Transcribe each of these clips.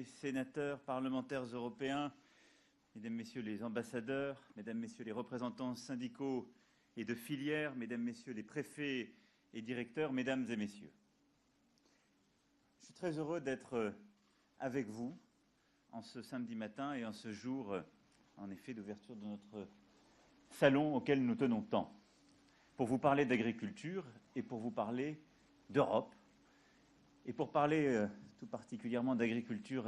Sénateurs, parlementaires européens, mesdames, messieurs les ambassadeurs, mesdames, messieurs les représentants syndicaux et de filières, mesdames, messieurs les préfets et directeurs, mesdames et messieurs. Je suis très heureux d'être avec vous en ce samedi matin et en ce jour, en effet, d'ouverture de notre salon auquel nous tenons tant, pour vous parler d'agriculture et pour vous parler d'Europe, et pour parler tout particulièrement d'agriculture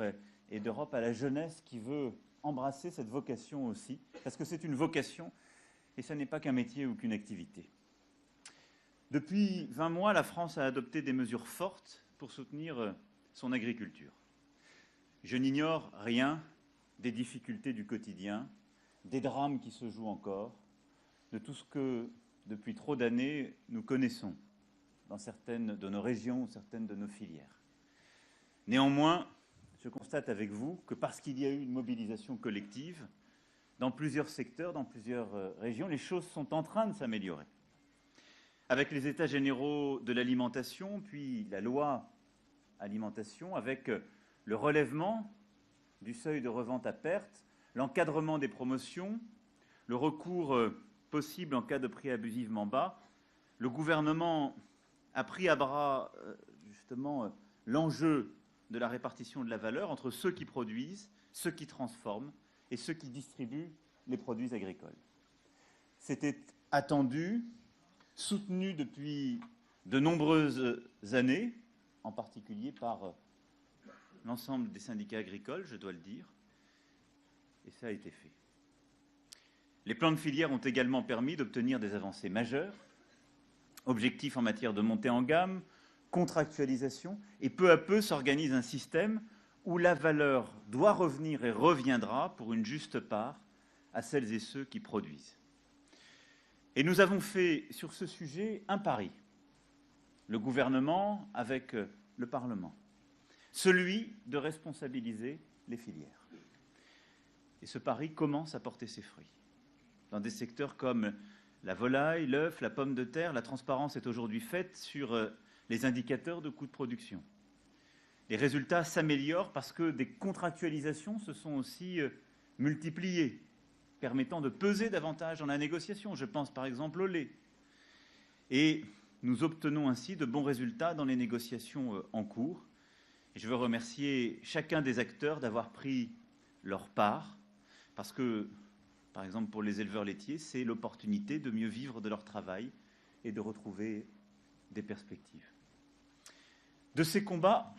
et d'Europe à la jeunesse qui veut embrasser cette vocation aussi, parce que c'est une vocation et ce n'est pas qu'un métier ou qu'une activité. Depuis 20 mois, la France a adopté des mesures fortes pour soutenir son agriculture. Je n'ignore rien des difficultés du quotidien, des drames qui se jouent encore, de tout ce que, depuis trop d'années, nous connaissons dans certaines de nos régions ou certaines de nos filières. Néanmoins, je constate avec vous que parce qu'il y a eu une mobilisation collective, dans plusieurs secteurs, dans plusieurs régions, les choses sont en train de s'améliorer. Avec les États généraux de l'alimentation, puis la loi alimentation, avec le relèvement du seuil de revente à perte, l'encadrement des promotions, le recours possible en cas de prix abusivement bas, le gouvernement a pris à bras justement l'enjeu de la répartition de la valeur entre ceux qui produisent, ceux qui transforment et ceux qui distribuent les produits agricoles. C'était attendu, soutenu depuis de nombreuses années, en particulier par l'ensemble des syndicats agricoles, je dois le dire, et ça a été fait. Les plans de filière ont également permis d'obtenir des avancées majeures, objectifs en matière de montée en gamme, contractualisation, et peu à peu s'organise un système où la valeur doit revenir et reviendra pour une juste part à celles et ceux qui produisent. Et nous avons fait sur ce sujet un pari, le gouvernement avec le Parlement, celui de responsabiliser les filières. Et ce pari commence à porter ses fruits. Dans des secteurs comme la volaille, l'œuf, la pomme de terre, la transparence est aujourd'hui faite sur les indicateurs de coûts de production. Les résultats s'améliorent parce que des contractualisations se sont aussi multipliées, permettant de peser davantage dans la négociation. Je pense par exemple au lait. Et nous obtenons ainsi de bons résultats dans les négociations en cours. Et je veux remercier chacun des acteurs d'avoir pris leur part, parce que, par exemple, pour les éleveurs laitiers, c'est l'opportunité de mieux vivre de leur travail et de retrouver des perspectives. De ces combats,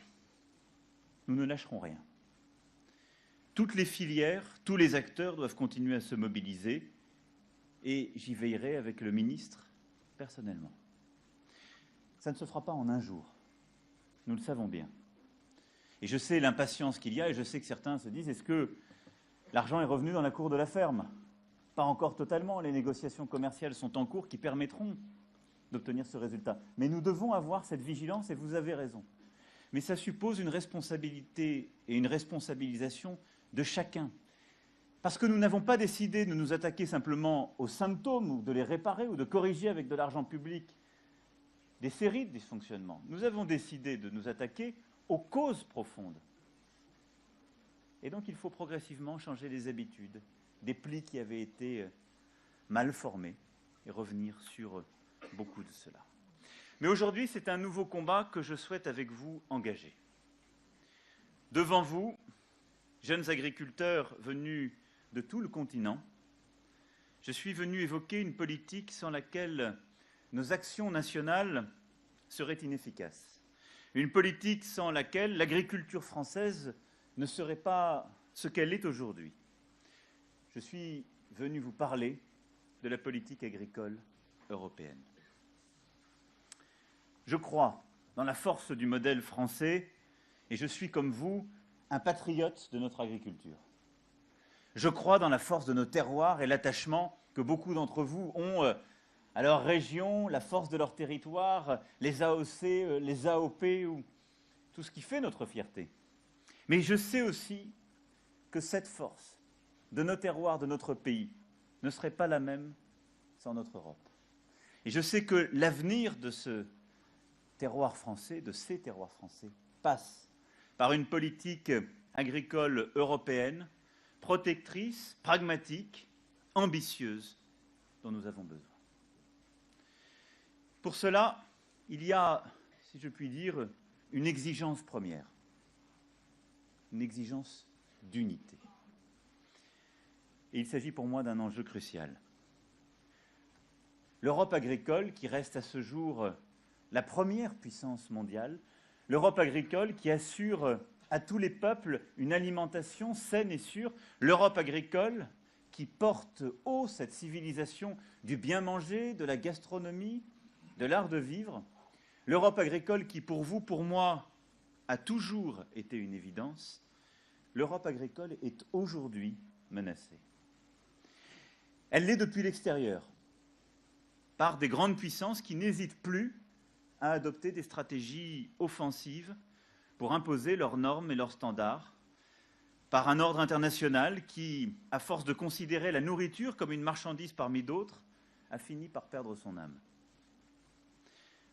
nous ne lâcherons rien. Toutes les filières, tous les acteurs doivent continuer à se mobiliser et j'y veillerai avec le ministre personnellement. Ça ne se fera pas en un jour, nous le savons bien. Et je sais l'impatience qu'il y a et je sais que certains se disent « est-ce que l'argent est revenu dans la cour de la ferme ?» Pas encore totalement, les négociations commerciales sont en cours qui permettront d'obtenir ce résultat. Mais nous devons avoir cette vigilance et vous avez raison. Mais ça suppose une responsabilité et une responsabilisation de chacun. Parce que nous n'avons pas décidé de nous attaquer simplement aux symptômes ou de les réparer ou de corriger avec de l'argent public des séries de dysfonctionnements. Nous avons décidé de nous attaquer aux causes profondes. Et donc il faut progressivement changer les habitudes, des plis qui avaient été mal formés et revenir sur beaucoup de cela. Mais aujourd'hui, c'est un nouveau combat que je souhaite avec vous engager. Devant vous, jeunes agriculteurs venus de tout le continent, je suis venu évoquer une politique sans laquelle nos actions nationales seraient inefficaces. Une politique sans laquelle l'agriculture française ne serait pas ce qu'elle est aujourd'hui. Je suis venu vous parler de la politique agricole européenne. Je crois dans la force du modèle français et je suis, comme vous, un patriote de notre agriculture. Je crois dans la force de nos terroirs et l'attachement que beaucoup d'entre vous ont à leur région, la force de leur territoire, les AOC, les AOP, ou tout ce qui fait notre fierté. Mais je sais aussi que cette force de nos terroirs, de notre pays, ne serait pas la même sans notre Europe. Et je sais que l'avenir de ce terroir français, de ces terroirs français, passe par une politique agricole européenne, protectrice, pragmatique, ambitieuse, dont nous avons besoin. Pour cela, il y a, si je puis dire, une exigence première, une exigence d'unité. Et il s'agit pour moi d'un enjeu crucial. L'Europe agricole, qui reste à ce jour la première puissance mondiale, l'Europe agricole qui assure à tous les peuples une alimentation saine et sûre, l'Europe agricole qui porte haut cette civilisation du bien manger, de la gastronomie, de l'art de vivre, l'Europe agricole qui, pour vous, pour moi, a toujours été une évidence, l'Europe agricole est aujourd'hui menacée. Elle l'est depuis l'extérieur, par des grandes puissances qui n'hésitent plus à adopter des stratégies offensives pour imposer leurs normes et leurs standards, par un ordre international qui, à force de considérer la nourriture comme une marchandise parmi d'autres, a fini par perdre son âme.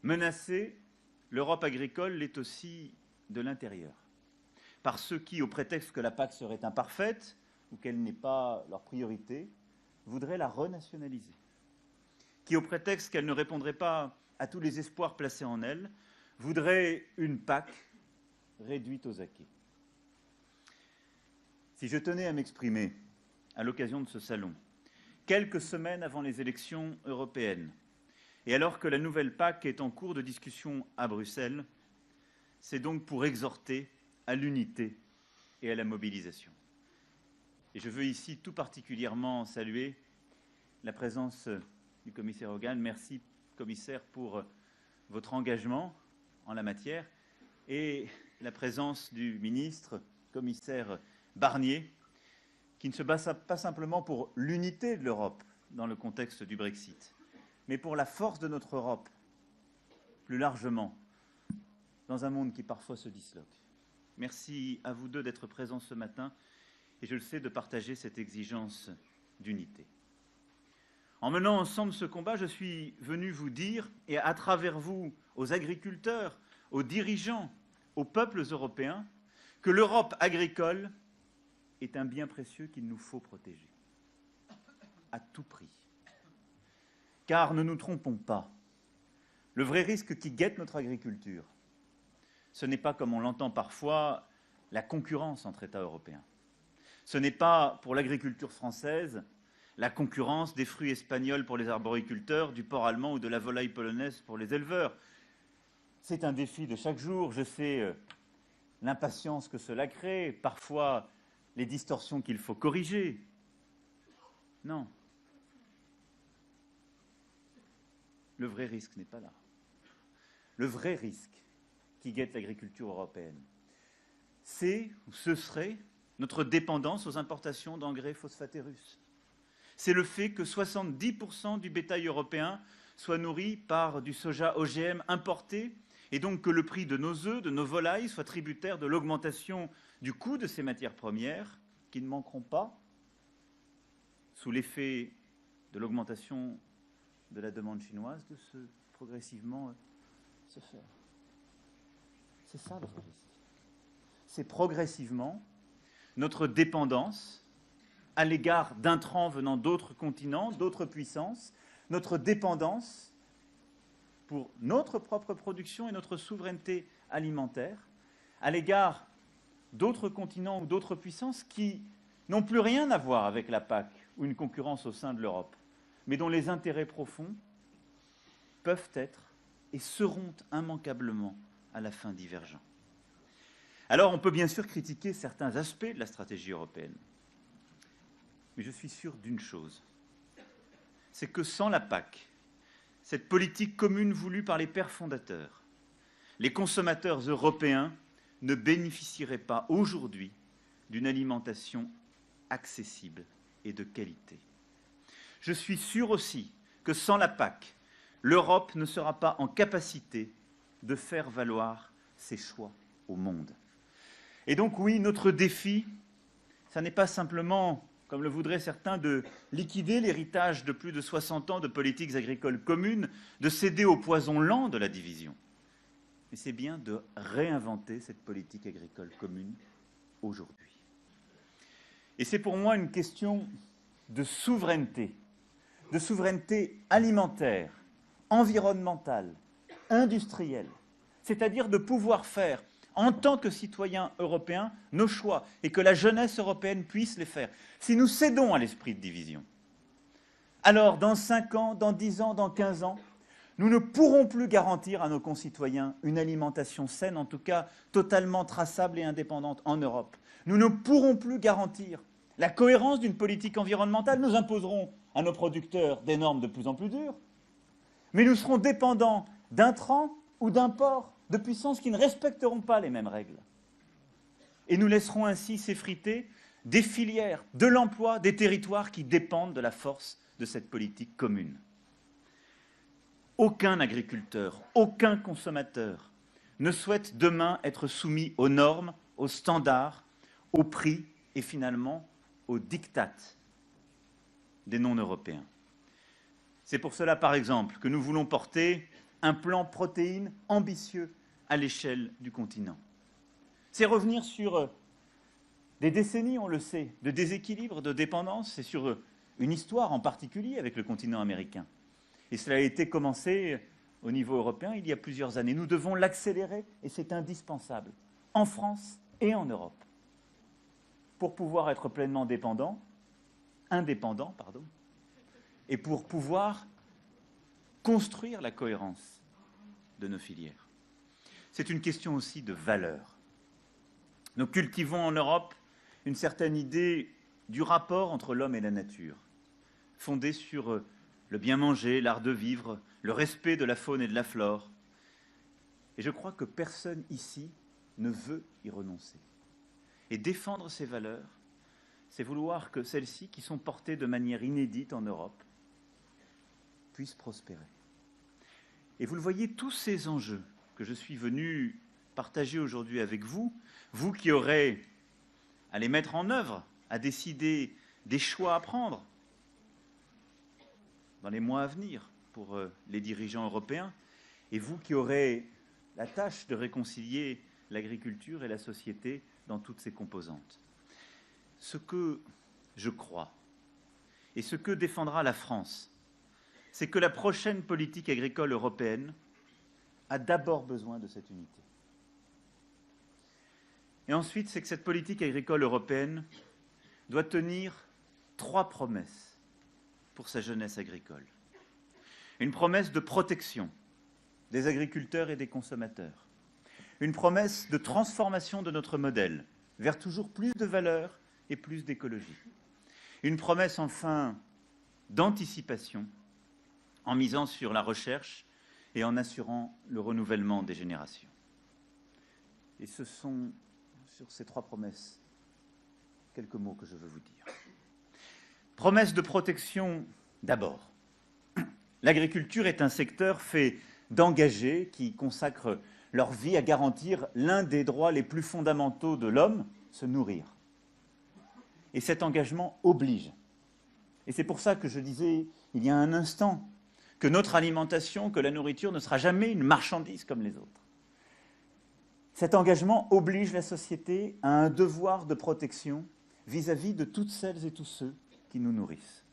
Menacée, l'Europe agricole l'est aussi de l'intérieur, par ceux qui, au prétexte que la PAC serait imparfaite ou qu'elle n'est pas leur priorité, voudraient la renationaliser, qui, au prétexte qu'elle ne répondrait pas à tous les espoirs placés en elle, voudraient une PAC réduite aux acquis. Si je tenais à m'exprimer à l'occasion de ce salon, quelques semaines avant les élections européennes, et alors que la nouvelle PAC est en cours de discussion à Bruxelles, c'est donc pour exhorter à l'unité et à la mobilisation. Et je veux ici tout particulièrement saluer la présence du commissaire Hogan. Merci, commissaire, pour votre engagement en la matière et la présence du ministre, commissaire Barnier, qui ne se bat pas simplement pour l'unité de l'Europe dans le contexte du Brexit, mais pour la force de notre Europe, plus largement, dans un monde qui parfois se disloque. Merci à vous deux d'être présents ce matin et je le sais, de partager cette exigence d'unité. En menant ensemble ce combat, je suis venu vous dire, et à travers vous, aux agriculteurs, aux dirigeants, aux peuples européens, que l'Europe agricole est un bien précieux qu'il nous faut protéger, à tout prix. Car ne nous trompons pas, le vrai risque qui guette notre agriculture, ce n'est pas, comme on l'entend parfois, la concurrence entre États européens. Ce n'est pas, pour l'agriculture française, la concurrence des fruits espagnols pour les arboriculteurs, du porc allemand ou de la volaille polonaise pour les éleveurs. C'est un défi de chaque jour. Je sais l'impatience que cela crée, parfois les distorsions qu'il faut corriger. Non. Le vrai risque n'est pas là. Le vrai risque qui guette l'agriculture européenne, c'est, ou ce serait, notre dépendance aux importations d'engrais phosphatés russes. C'est le fait que 70% du bétail européen soit nourri par du soja OGM importé, et donc que le prix de nos œufs, de nos volailles, soit tributaire de l'augmentation du coût de ces matières premières, qui ne manqueront pas, sous l'effet de l'augmentation de la demande chinoise, de progressivement se faire. C'est ça le vrai risque. C'est progressivement notre dépendance à l'égard d'intrants venant d'autres continents, d'autres puissances, notre dépendance pour notre propre production et notre souveraineté alimentaire, à l'égard d'autres continents ou d'autres puissances qui n'ont plus rien à voir avec la PAC ou une concurrence au sein de l'Europe, mais dont les intérêts profonds peuvent être et seront immanquablement à la fin divergents. Alors, on peut bien sûr critiquer certains aspects de la stratégie européenne. Mais je suis sûr d'une chose, c'est que sans la PAC, cette politique commune voulue par les pères fondateurs, les consommateurs européens ne bénéficieraient pas aujourd'hui d'une alimentation accessible et de qualité. Je suis sûr aussi que sans la PAC, l'Europe ne sera pas en capacité de faire valoir ses choix au monde. Et donc oui, notre défi, ça n'est pas simplement, comme le voudraient certains, de liquider l'héritage de plus de 60 ans de politiques agricoles communes, de céder au poison lent de la division. Mais c'est bien de réinventer cette politique agricole commune aujourd'hui. Et c'est pour moi une question de souveraineté alimentaire, environnementale, industrielle, c'est-à-dire de pouvoir faire, en tant que citoyens européens, nos choix, et que la jeunesse européenne puisse les faire. Si nous cédons à l'esprit de division, alors dans 5 ans, dans 10 ans, dans 15 ans, nous ne pourrons plus garantir à nos concitoyens une alimentation saine, en tout cas totalement traçable et indépendante en Europe. Nous ne pourrons plus garantir la cohérence d'une politique environnementale. Nous imposerons à nos producteurs des normes de plus en plus dures, mais nous serons dépendants d'intrants ou d'imports de puissances qui ne respecteront pas les mêmes règles. Et nous laisserons ainsi s'effriter des filières, de l'emploi, des territoires qui dépendent de la force de cette politique commune. Aucun agriculteur, aucun consommateur ne souhaite demain être soumis aux normes, aux standards, aux prix et finalement aux diktats des non-européens. C'est pour cela, par exemple, que nous voulons porter un plan protéines ambitieux à l'échelle du continent. C'est revenir sur des décennies, on le sait, de déséquilibre, de dépendance, c'est sur une histoire en particulier avec le continent américain. Et cela a été commencé au niveau européen il y a plusieurs années. Nous devons l'accélérer et c'est indispensable, en France et en Europe, pour pouvoir être pleinement indépendants, et pour pouvoir construire la cohérence de nos filières. C'est une question aussi de valeur. Nous cultivons en Europe une certaine idée du rapport entre l'homme et la nature, fondée sur le bien manger, l'art de vivre, le respect de la faune et de la flore. Et je crois que personne ici ne veut y renoncer. Et défendre ces valeurs, c'est vouloir que celles-ci, qui sont portées de manière inédite en Europe, puissent prospérer. Et vous le voyez, tous ces enjeux que je suis venu partager aujourd'hui avec vous, vous qui aurez à les mettre en œuvre, à décider des choix à prendre dans les mois à venir pour les dirigeants européens, et vous qui aurez la tâche de réconcilier l'agriculture et la société dans toutes ses composantes. Ce que je crois, et ce que défendra la France, c'est que la prochaine politique agricole européenne a d'abord besoin de cette unité. Et ensuite, c'est que cette politique agricole européenne doit tenir 3 promesses pour sa jeunesse agricole. Une promesse de protection des agriculteurs et des consommateurs. Une promesse de transformation de notre modèle vers toujours plus de valeur et plus d'écologie. Une promesse enfin d'anticipation en misant sur la recherche et en assurant le renouvellement des générations. Et ce sont sur ces 3 promesses quelques mots que je veux vous dire. Promesse de protection d'abord. L'agriculture est un secteur fait d'engagés qui consacrent leur vie à garantir l'un des droits les plus fondamentaux de l'homme, se nourrir. Et cet engagement oblige. Et c'est pour ça que je disais il y a un instant que notre alimentation, que la nourriture ne sera jamais une marchandise comme les autres. Cet engagement oblige la société à un devoir de protection vis-à-vis de toutes celles et tous ceux qui nous nourrissent.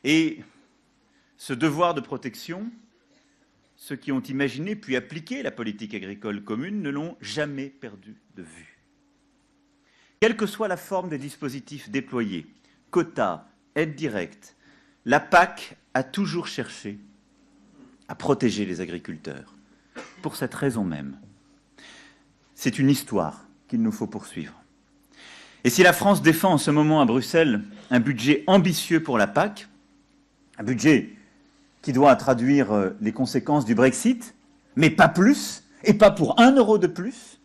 Et ce devoir de protection, ceux qui ont imaginé puis appliqué la politique agricole commune ne l'ont jamais perdu de vue. Quelle que soit la forme des dispositifs déployés, quotas, aides directes, la PAC a toujours cherché à protéger les agriculteurs. Pour cette raison même, c'est une histoire qu'il nous faut poursuivre. Et si la France défend en ce moment à Bruxelles un budget ambitieux pour la PAC, un budget qui doit traduire les conséquences du Brexit, mais pas plus, et pas pour 1 euro de plus,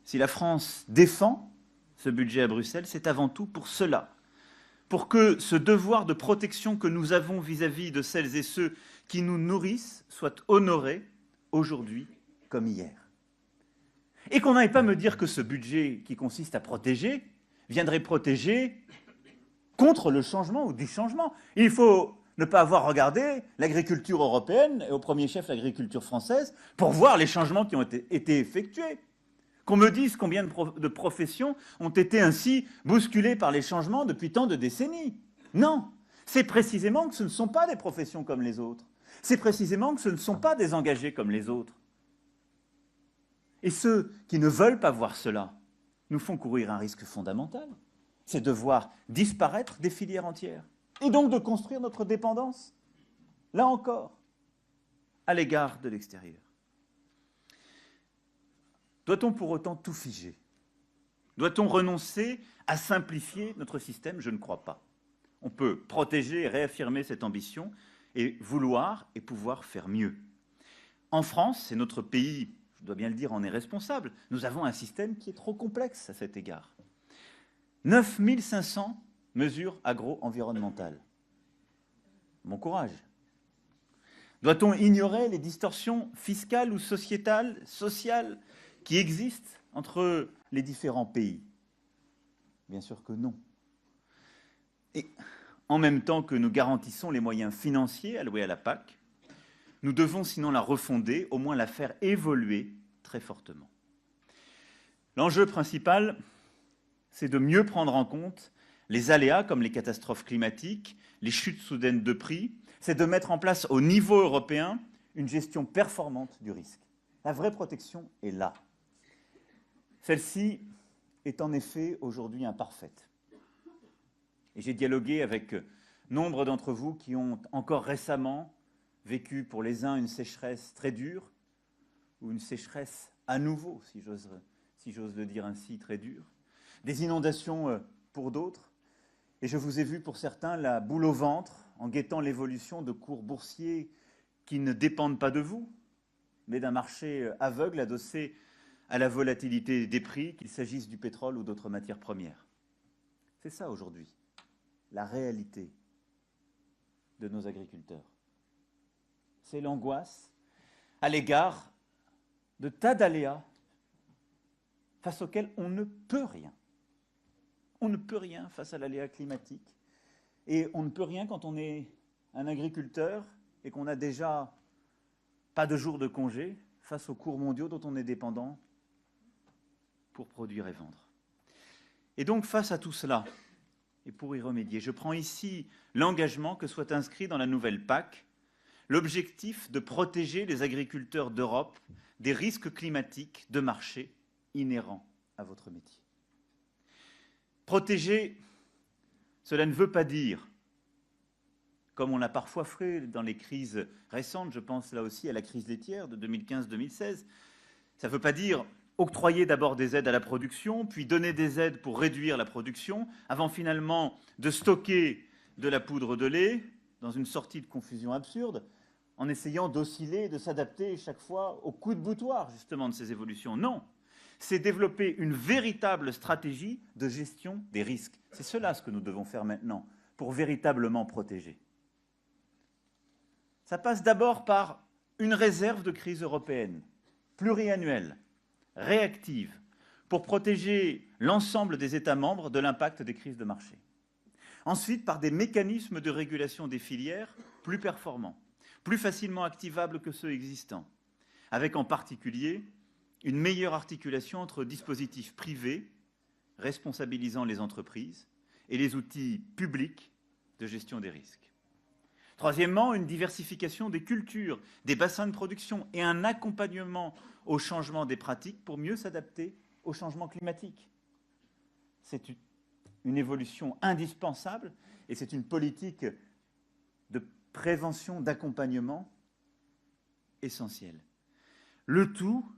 si la France défend ce budget à Bruxelles, c'est avant tout pour cela, pour que ce devoir de protection que nous avons vis-à-vis de celles et ceux qui nous nourrissent soit honoré aujourd'hui comme hier. Et qu'on n'aille pas me dire que ce budget qui consiste à protéger viendrait protéger contre le changement ou du changement. Il faut ne pas avoir regardé l'agriculture européenne, et au premier chef l'agriculture française, pour voir les changements qui ont été effectués. Qu'on me dise combien de professions ont été ainsi bousculées par les changements depuis tant de décennies. Non, c'est précisément que ce ne sont pas des professions comme les autres. C'est précisément que ce ne sont pas des engagés comme les autres. Et ceux qui ne veulent pas voir cela nous font courir un risque fondamental. C'est de voir disparaître des filières entières. Et donc de construire notre dépendance, là encore, à l'égard de l'extérieur. Doit-on pour autant tout figer? Doit-on renoncer à simplifier notre système? Je ne crois pas. On peut protéger et réaffirmer cette ambition et vouloir et pouvoir faire mieux. En France, c'est notre pays, je dois bien le dire, en est responsable. Nous avons un système qui est trop complexe à cet égard. 9500 mesures agro-environnementales. Bon courage. Doit-on ignorer les distorsions fiscales ou sociétales, sociales qui existent entre les différents pays? Bien sûr que non. Et en même temps que nous garantissons les moyens financiers alloués à la PAC, nous devons sinon la refonder, au moins la faire évoluer très fortement. L'enjeu principal, c'est de mieux prendre en compte les aléas comme les catastrophes climatiques, les chutes soudaines de prix, c'est de mettre en place au niveau européen une gestion performante du risque. La vraie protection est là. Celle-ci est en effet aujourd'hui imparfaite. Et j'ai dialogué avec nombre d'entre vous qui ont encore récemment vécu pour les uns une sécheresse très dure ou une sécheresse à nouveau, si j'ose le dire ainsi, très dure, des inondations pour d'autres. Et je vous ai vu pour certains la boule au ventre en guettant l'évolution de cours boursiers qui ne dépendent pas de vous, mais d'un marché aveugle adossé à la volatilité des prix, qu'il s'agisse du pétrole ou d'autres matières premières. C'est ça aujourd'hui, la réalité de nos agriculteurs. C'est l'angoisse à l'égard de tas d'aléas face auxquels on ne peut rien. On ne peut rien face à l'aléa climatique. Et on ne peut rien quand on est un agriculteur et qu'on n'a déjà pas de jours de congé face aux cours mondiaux dont on est dépendant pour produire et vendre. Et donc, face à tout cela, et pour y remédier, je prends ici l'engagement que soit inscrit dans la nouvelle PAC l'objectif de protéger les agriculteurs d'Europe des risques climatiques de marché inhérents à votre métier. Protéger, cela ne veut pas dire, comme on l'a parfois fait dans les crises récentes, je pense là aussi à la crise laitière de 2015-2016, ça ne veut pas dire octroyer d'abord des aides à la production, puis donner des aides pour réduire la production, avant finalement de stocker de la poudre de lait dans une sortie de confusion absurde, en essayant d'osciller, de s'adapter chaque fois au coup de boutoir justement de ces évolutions. Non, c'est développer une véritable stratégie de gestion des risques. C'est cela ce que nous devons faire maintenant pour véritablement protéger. Ça passe d'abord par une réserve de crise européenne, pluriannuelle, réactive, pour protéger l'ensemble des États membres de l'impact des crises de marché. Ensuite, par des mécanismes de régulation des filières plus performants, plus facilement activables que ceux existants, avec en particulier une meilleure articulation entre dispositifs privés, responsabilisant les entreprises, et les outils publics de gestion des risques. Troisièmement, une diversification des cultures, des bassins de production et un accompagnement au changement des pratiques pour mieux s'adapter au changement climatique. C'est une évolution indispensable et c'est une politique de prévention, d'accompagnement essentielle. Le tout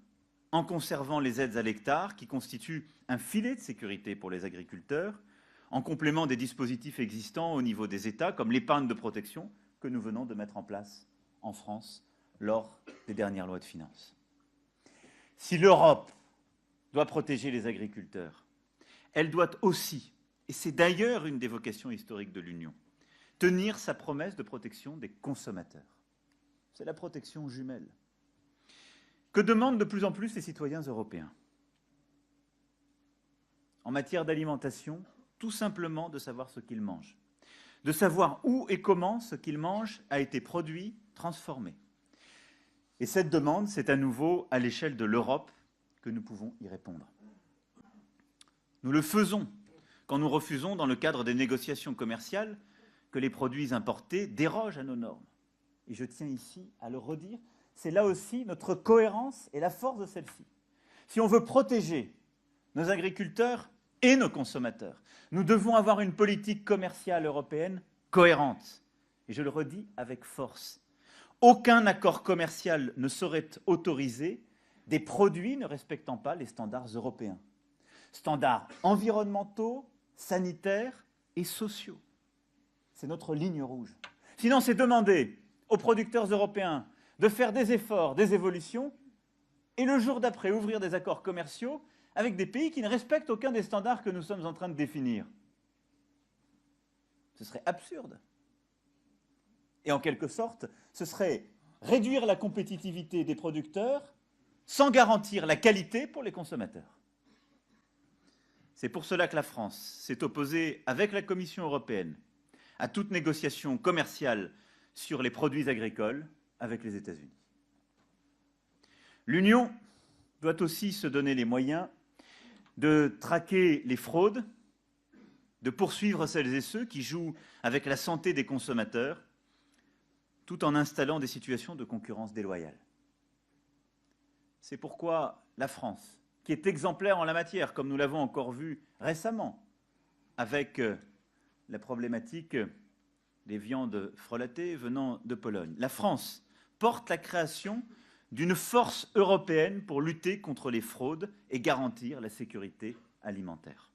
en conservant les aides à l'hectare qui constituent un filet de sécurité pour les agriculteurs, en complément des dispositifs existants au niveau des États, comme l'épargne de protection que nous venons de mettre en place en France lors des dernières lois de finances. Si l'Europe doit protéger les agriculteurs, elle doit aussi, et c'est d'ailleurs une des vocations historiques de l'Union, tenir sa promesse de protection des consommateurs. C'est la protection jumelle. Que demandent de plus en plus les citoyens européens? En matière d'alimentation, tout simplement de savoir ce qu'ils mangent, de savoir où et comment ce qu'ils mangent a été produit, transformé. Et cette demande, c'est à nouveau à l'échelle de l'Europe que nous pouvons y répondre. Nous le faisons quand nous refusons, dans le cadre des négociations commerciales, que les produits importés dérogent à nos normes. Et je tiens ici à le redire, c'est là aussi notre cohérence et la force de celle-ci. Si on veut protéger nos agriculteurs et nos consommateurs, nous devons avoir une politique commerciale européenne cohérente. Et je le redis avec force. Aucun accord commercial ne saurait autoriser des produits ne respectant pas les standards européens. Standards environnementaux, sanitaires et sociaux. C'est notre ligne rouge. Sinon, c'est demander aux producteurs européens de faire des efforts, des évolutions, et le jour d'après, ouvrir des accords commerciaux avec des pays qui ne respectent aucun des standards que nous sommes en train de définir. Ce serait absurde. Et en quelque sorte, ce serait réduire la compétitivité des producteurs sans garantir la qualité pour les consommateurs. C'est pour cela que la France s'est opposée avec la Commission européenne à toute négociation commerciale sur les produits agricoles avec les États-Unis. L'Union doit aussi se donner les moyens de traquer les fraudes, de poursuivre celles et ceux qui jouent avec la santé des consommateurs, tout en installant des situations de concurrence déloyale. C'est pourquoi la France, qui est exemplaire en la matière, comme nous l'avons encore vu récemment, avec la problématique des viandes frelatées venant de Pologne. La France porte la création d'une force européenne pour lutter contre les fraudes et garantir la sécurité alimentaire.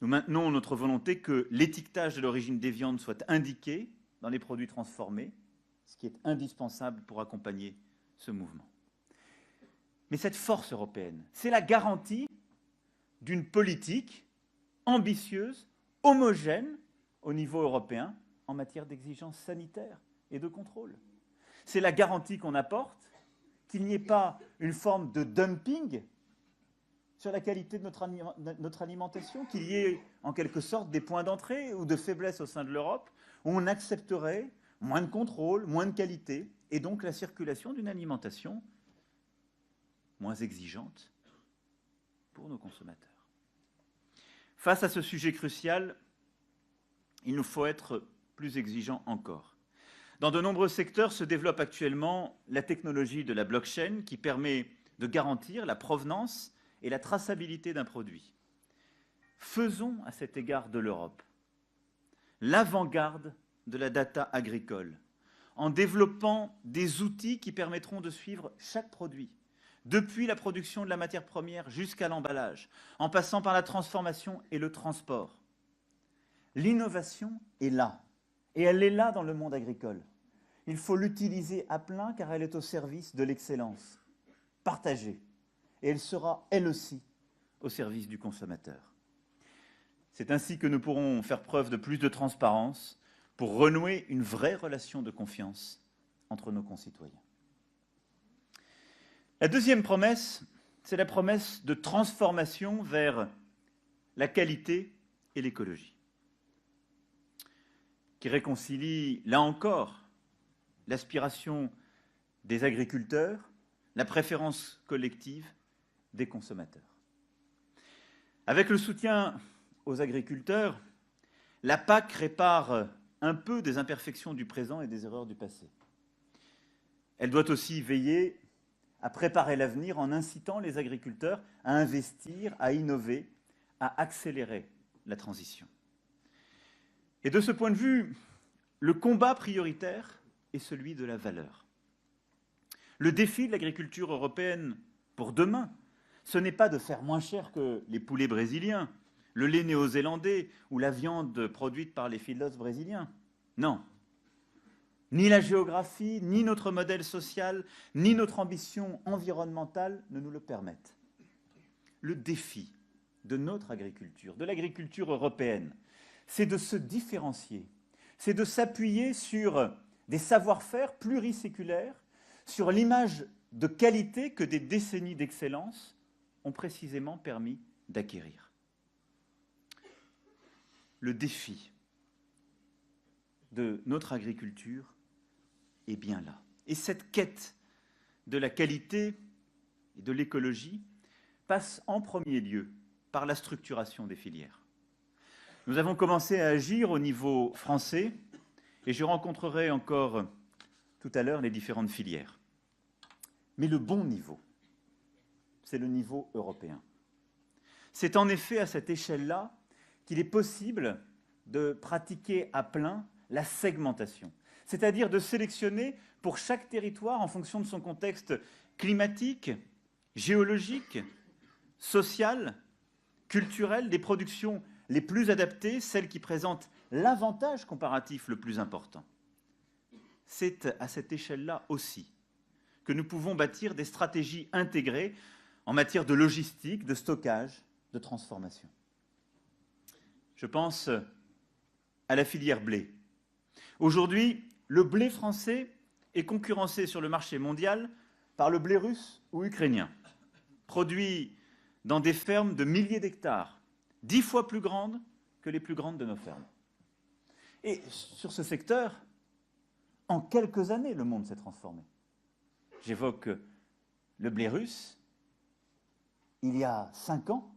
Nous maintenons notre volonté que l'étiquetage de l'origine des viandes soit indiqué dans les produits transformés, ce qui est indispensable pour accompagner ce mouvement. Mais cette force européenne, c'est la garantie d'une politique ambitieuse, homogène au niveau européen en matière d'exigences sanitaires et de contrôle. C'est la garantie qu'on apporte qu'il n'y ait pas une forme de dumping sur la qualité de notre alimentation, qu'il y ait en quelque sorte des points d'entrée ou de faiblesse au sein de l'Europe où on accepterait moins de contrôle, moins de qualité et donc la circulation d'une alimentation moins exigeante pour nos consommateurs. Face à ce sujet crucial, il nous faut être plus exigeants encore. Dans de nombreux secteurs se développe actuellement la technologie de la blockchain qui permet de garantir la provenance et la traçabilité d'un produit. Faisons à cet égard de l'Europe l'avant-garde de la data agricole en développant des outils qui permettront de suivre chaque produit, depuis la production de la matière première jusqu'à l'emballage, en passant par la transformation et le transport. L'innovation est là, et elle est là dans le monde agricole. Il faut l'utiliser à plein car elle est au service de l'excellence, partagée, et elle sera, elle aussi, au service du consommateur. C'est ainsi que nous pourrons faire preuve de plus de transparence pour renouer une vraie relation de confiance entre nos concitoyens. La deuxième promesse, c'est la promesse de transformation vers la qualité et l'écologie, qui réconcilie, là encore, l'aspiration des agriculteurs, la préférence collective des consommateurs. Avec le soutien aux agriculteurs, la PAC répare un peu des imperfections du présent et des erreurs du passé. Elle doit aussi veiller à préparer l'avenir en incitant les agriculteurs à investir, à innover, à accélérer la transition. Et de ce point de vue, le combat prioritaire est celui de la valeur. Le défi de l'agriculture européenne pour demain, ce n'est pas de faire moins cher que les poulets brésiliens, le lait néo-zélandais ou la viande produite par les feedlots brésiliens. Non. Ni la géographie, ni notre modèle social, ni notre ambition environnementale ne nous le permettent. Le défi de notre agriculture, de l'agriculture européenne, c'est de se différencier, c'est de s'appuyer sur des savoir-faire pluriséculaires, sur l'image de qualité que des décennies d'excellence ont précisément permis d'acquérir. Le défi de notre agriculture est bien là. Et cette quête de la qualité et de l'écologie passe en premier lieu par la structuration des filières. Nous avons commencé à agir au niveau français et je rencontrerai encore tout à l'heure les différentes filières. Mais le bon niveau, c'est le niveau européen. C'est en effet à cette échelle-là qu'il est possible de pratiquer à plein la segmentation, c'est-à-dire de sélectionner pour chaque territoire en fonction de son contexte climatique, géologique, social, culturel, des productions les plus adaptées, celles qui présentent l'avantage comparatif le plus important. C'est à cette échelle-là aussi que nous pouvons bâtir des stratégies intégrées en matière de logistique, de stockage, de transformation. Je pense à la filière blé. Aujourd'hui, le blé français est concurrencé sur le marché mondial par le blé russe ou ukrainien, produit dans des fermes de milliers d'hectares, 10 fois plus grandes que les plus grandes de nos fermes. Et sur ce secteur, en quelques années, le monde s'est transformé. J'évoque le blé russe. Il y a 5 ans,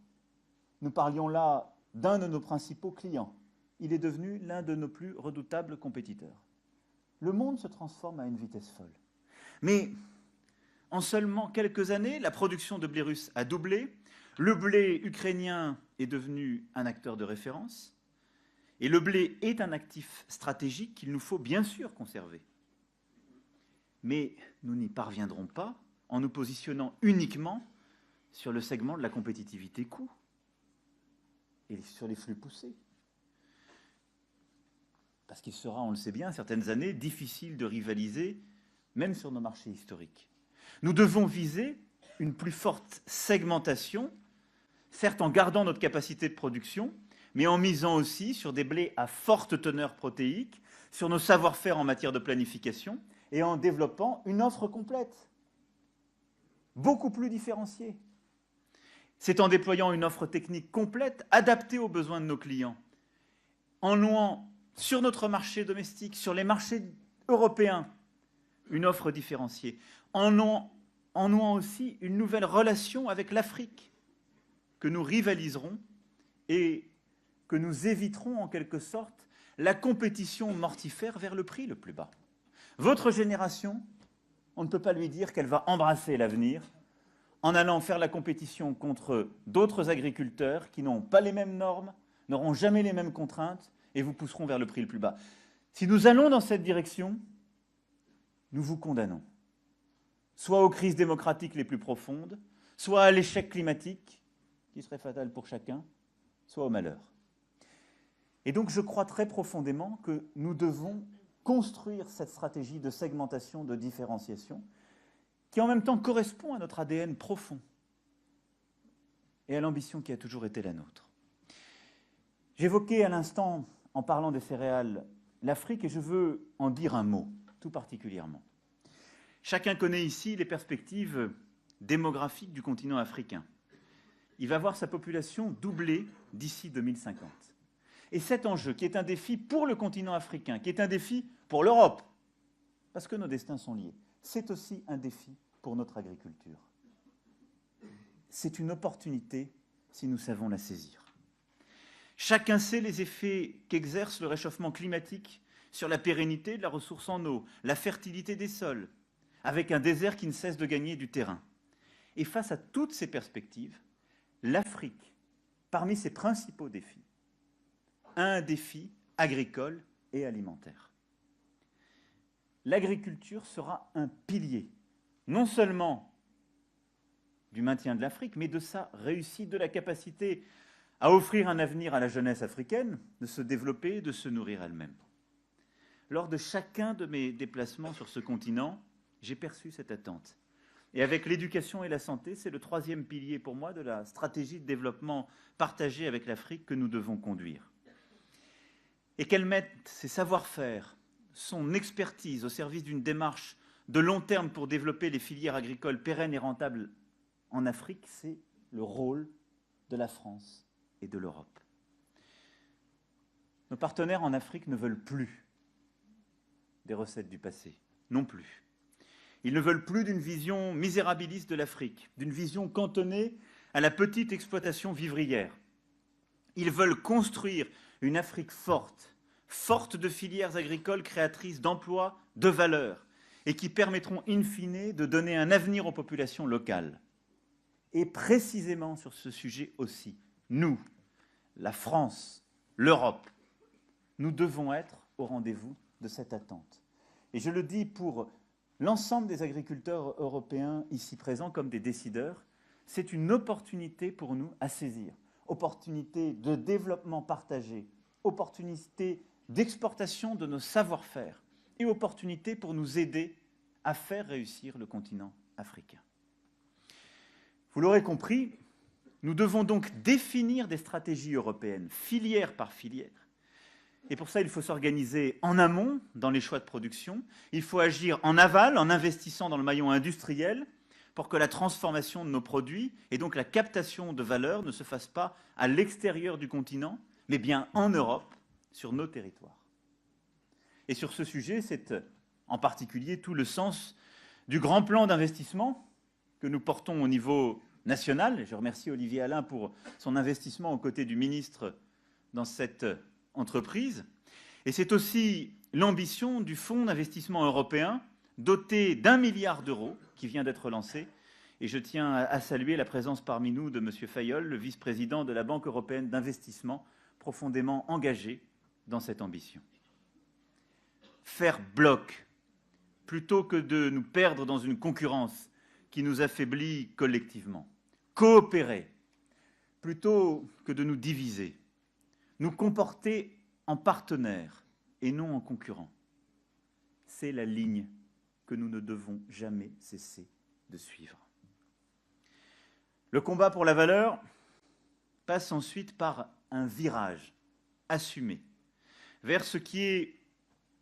nous parlions là d'un de nos principaux clients. Il est devenu l'un de nos plus redoutables compétiteurs. Le monde se transforme à une vitesse folle. Mais en seulement quelques années, la production de blé russe a doublé. Le blé ukrainien est devenu un acteur de référence. Et le blé est un actif stratégique qu'il nous faut bien sûr conserver. Mais nous n'y parviendrons pas en nous positionnant uniquement sur le segment de la compétitivité coût et sur les flux poussés. Parce qu'il sera, on le sait bien, certaines années, difficile de rivaliser, même sur nos marchés historiques. Nous devons viser une plus forte segmentation, certes en gardant notre capacité de production, mais en misant aussi sur des blés à forte teneur protéique, sur nos savoir-faire en matière de planification, et en développant une offre complète, beaucoup plus différenciée. C'est en déployant une offre technique complète, adaptée aux besoins de nos clients, en nouant sur notre marché domestique, sur les marchés européens, une offre différenciée, en nouant aussi une nouvelle relation avec l'Afrique, que nous rivaliserons et que nous éviterons en quelque sorte la compétition mortifère vers le prix le plus bas. Votre génération, on ne peut pas lui dire qu'elle va embrasser l'avenir en allant faire la compétition contre d'autres agriculteurs qui n'ont pas les mêmes normes, n'auront jamais les mêmes contraintes et vous pousseront vers le prix le plus bas. Si nous allons dans cette direction, nous vous condamnons, soit aux crises démocratiques les plus profondes, soit à l'échec climatique, qui serait fatal pour chacun, soit au malheur. Et donc je crois très profondément que nous devons construire cette stratégie de segmentation, de différenciation, qui en même temps correspond à notre ADN profond et à l'ambition qui a toujours été la nôtre. J'évoquais à l'instant, en parlant des céréales, l'Afrique, et je veux en dire un mot, tout particulièrement. Chacun connaît ici les perspectives démographiques du continent africain. Il va voir sa population doubler d'ici 2050. Et cet enjeu, qui est un défi pour le continent africain, qui est un défi pour l'Europe, parce que nos destins sont liés, c'est aussi un défi pour notre agriculture. C'est une opportunité si nous savons la saisir. Chacun sait les effets qu'exerce le réchauffement climatique sur la pérennité de la ressource en eau, la fertilité des sols, avec un désert qui ne cesse de gagner du terrain. Et face à toutes ces perspectives, l'Afrique, parmi ses principaux défis, a un défi agricole et alimentaire. L'agriculture sera un pilier, non seulement du maintien de l'Afrique, mais de sa réussite, de la capacité à offrir un avenir à la jeunesse africaine, de se développer, de se nourrir elle-même. Lors de chacun de mes déplacements sur ce continent, j'ai perçu cette attente. Et avec l'éducation et la santé, c'est le troisième pilier pour moi de la stratégie de développement partagée avec l'Afrique que nous devons conduire. Et qu'elle mette ses savoir-faire, son expertise au service d'une démarche de long terme pour développer les filières agricoles pérennes et rentables en Afrique, c'est le rôle de la France et de l'Europe. Nos partenaires en Afrique ne veulent plus des recettes du passé, non plus. Ils ne veulent plus d'une vision misérabiliste de l'Afrique, d'une vision cantonnée à la petite exploitation vivrière. Ils veulent construire une Afrique forte, forte de filières agricoles créatrices d'emplois, de valeurs, et qui permettront in fine de donner un avenir aux populations locales. Et précisément sur ce sujet aussi, nous, la France, l'Europe, nous devons être au rendez-vous de cette attente. Et je le dis pour l'ensemble des agriculteurs européens ici présents comme des décideurs, c'est une opportunité pour nous à saisir. Opportunité de développement partagé, opportunité d'exportation de nos savoir-faire et opportunité pour nous aider à faire réussir le continent africain. Vous l'aurez compris, nous devons donc définir des stratégies européennes, filière par filière. Et pour ça, il faut s'organiser en amont dans les choix de production. Il faut agir en aval, en investissant dans le maillon industriel, pour que la transformation de nos produits et donc la captation de valeur ne se fasse pas à l'extérieur du continent, mais bien en Europe, sur nos territoires. Et sur ce sujet, c'est en particulier tout le sens du grand plan d'investissement que nous portons au niveau national. Je remercie Olivier Alain pour son investissement aux côtés du ministre dans cette entreprise. Et c'est aussi l'ambition du Fonds d'investissement européen, doté d'1 milliard d'euros, qui vient d'être lancé. Et je tiens à saluer la présence parmi nous de M. Fayolle, le vice-président de la Banque européenne d'investissement, profondément engagé dans cette ambition. Faire bloc, plutôt que de nous perdre dans une concurrence qui nous affaiblit collectivement. Coopérer, plutôt que de nous diviser. Nous comporter en partenaires et non en concurrents. C'est la ligne que nous ne devons jamais cesser de suivre. Le combat pour la valeur passe ensuite par un virage assumé vers ce qui est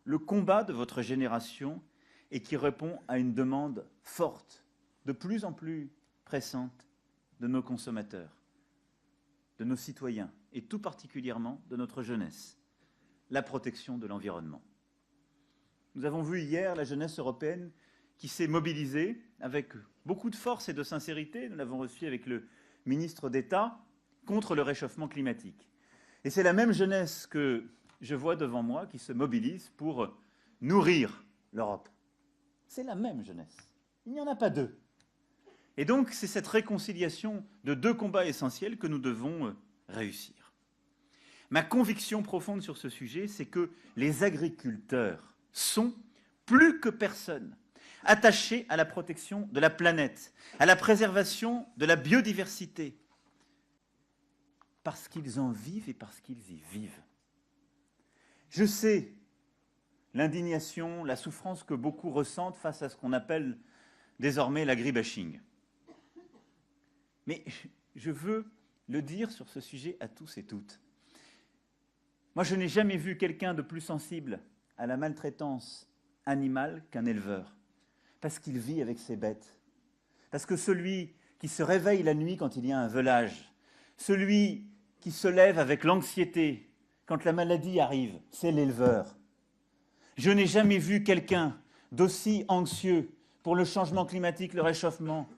le combat de votre génération et qui répond à une demande forte, de plus en plus pressante de nos consommateurs, de nos citoyens et tout particulièrement de notre jeunesse, la protection de l'environnement. Nous avons vu hier la jeunesse européenne qui s'est mobilisée avec beaucoup de force et de sincérité, nous l'avons reçu avec le ministre d'État, contre le réchauffement climatique. Et c'est la même jeunesse que je vois devant moi qui se mobilise pour nourrir l'Europe. C'est la même jeunesse. Il n'y en a pas deux. Et donc, c'est cette réconciliation de deux combats essentiels que nous devons réussir. Ma conviction profonde sur ce sujet, c'est que les agriculteurs sont, plus que personne, attachés à la protection de la planète, à la préservation de la biodiversité, parce qu'ils en vivent et parce qu'ils y vivent. Je sais l'indignation, la souffrance que beaucoup ressentent face à ce qu'on appelle désormais l'agribashing. Mais je veux le dire sur ce sujet à tous et toutes. Moi, je n'ai jamais vu quelqu'un de plus sensible à la maltraitance animale qu'un éleveur, parce qu'il vit avec ses bêtes. Parce que celui qui se réveille la nuit quand il y a un velage, celui qui se lève avec l'anxiété quand la maladie arrive, c'est l'éleveur. Je n'ai jamais vu quelqu'un d'aussi anxieux pour le changement climatique, le réchauffement,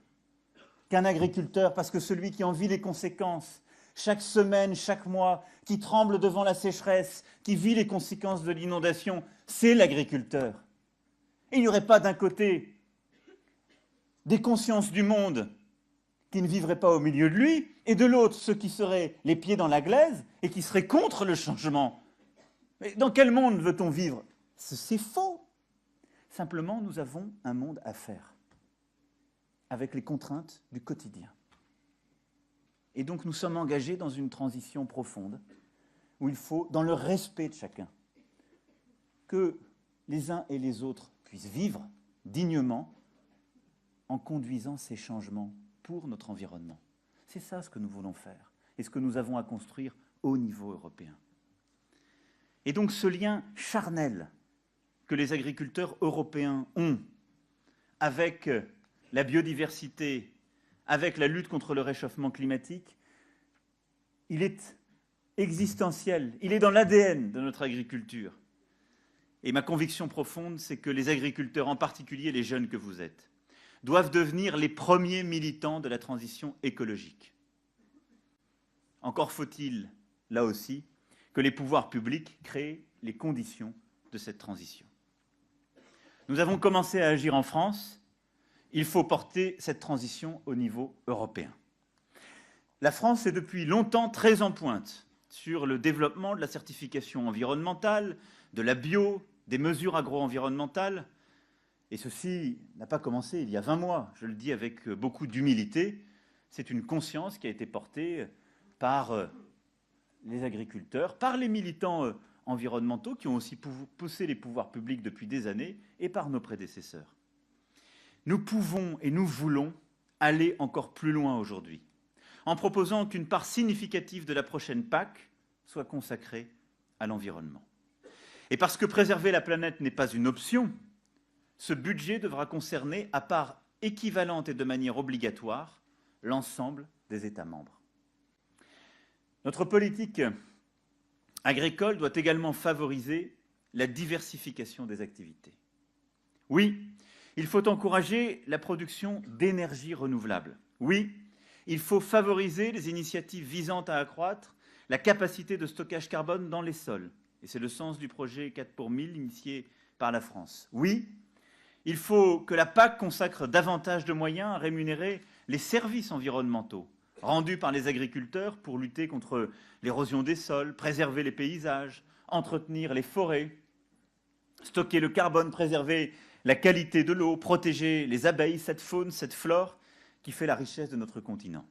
qu'un agriculteur, parce que celui qui en vit les conséquences, chaque semaine, chaque mois, qui tremble devant la sécheresse, qui vit les conséquences de l'inondation, c'est l'agriculteur. Et il n'y aurait pas d'un côté des consciences du monde qui ne vivraient pas au milieu de lui, et de l'autre ceux qui seraient les pieds dans la glaise et qui seraient contre le changement. Mais dans quel monde veut-on vivre ? C'est faux. Simplement, nous avons un monde à faire, avec les contraintes du quotidien. Et donc nous sommes engagés dans une transition profonde, où il faut, dans le respect de chacun, que les uns et les autres puissent vivre dignement en conduisant ces changements pour notre environnement. C'est ça ce que nous voulons faire, et ce que nous avons à construire au niveau européen. Et donc ce lien charnel que les agriculteurs européens ont avec la biodiversité, avec la lutte contre le réchauffement climatique, il est existentiel, il est dans l'ADN de notre agriculture. et ma conviction profonde, c'est que les agriculteurs, en particulier les jeunes que vous êtes, doivent devenir les premiers militants de la transition écologique. Encore faut-il, là aussi, que les pouvoirs publics créent les conditions de cette transition. Nous avons commencé à agir en France, il faut porter cette transition au niveau européen. La France est depuis longtemps très en pointe sur le développement de la certification environnementale, de la bio, des mesures agro-environnementales. Et ceci n'a pas commencé il y a 20 mois, je le dis avec beaucoup d'humilité. C'est une conscience qui a été portée par les agriculteurs, par les militants environnementaux qui ont aussi poussé les pouvoirs publics depuis des années et par nos prédécesseurs. Nous pouvons et nous voulons aller encore plus loin aujourd'hui, en proposant qu'une part significative de la prochaine PAC soit consacrée à l'environnement. Et parce que préserver la planète n'est pas une option, ce budget devra concerner, à part équivalente et de manière obligatoire, l'ensemble des États membres. Notre politique agricole doit également favoriser la diversification des activités. Oui, il faut encourager la production d'énergie renouvelable. Oui, il faut favoriser les initiatives visant à accroître la capacité de stockage carbone dans les sols. Et c'est le sens du projet 4 pour 1000 initié par la France. Oui, il faut que la PAC consacre davantage de moyens à rémunérer les services environnementaux rendus par les agriculteurs pour lutter contre l'érosion des sols, préserver les paysages, entretenir les forêts, stocker le carbone, préserver la qualité de l'eau, protéger les abeilles, cette faune, cette flore qui fait la richesse de notre continent.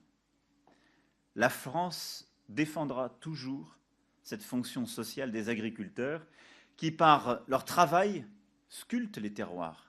La France défendra toujours cette fonction sociale des agriculteurs qui, par leur travail, sculptent les terroirs,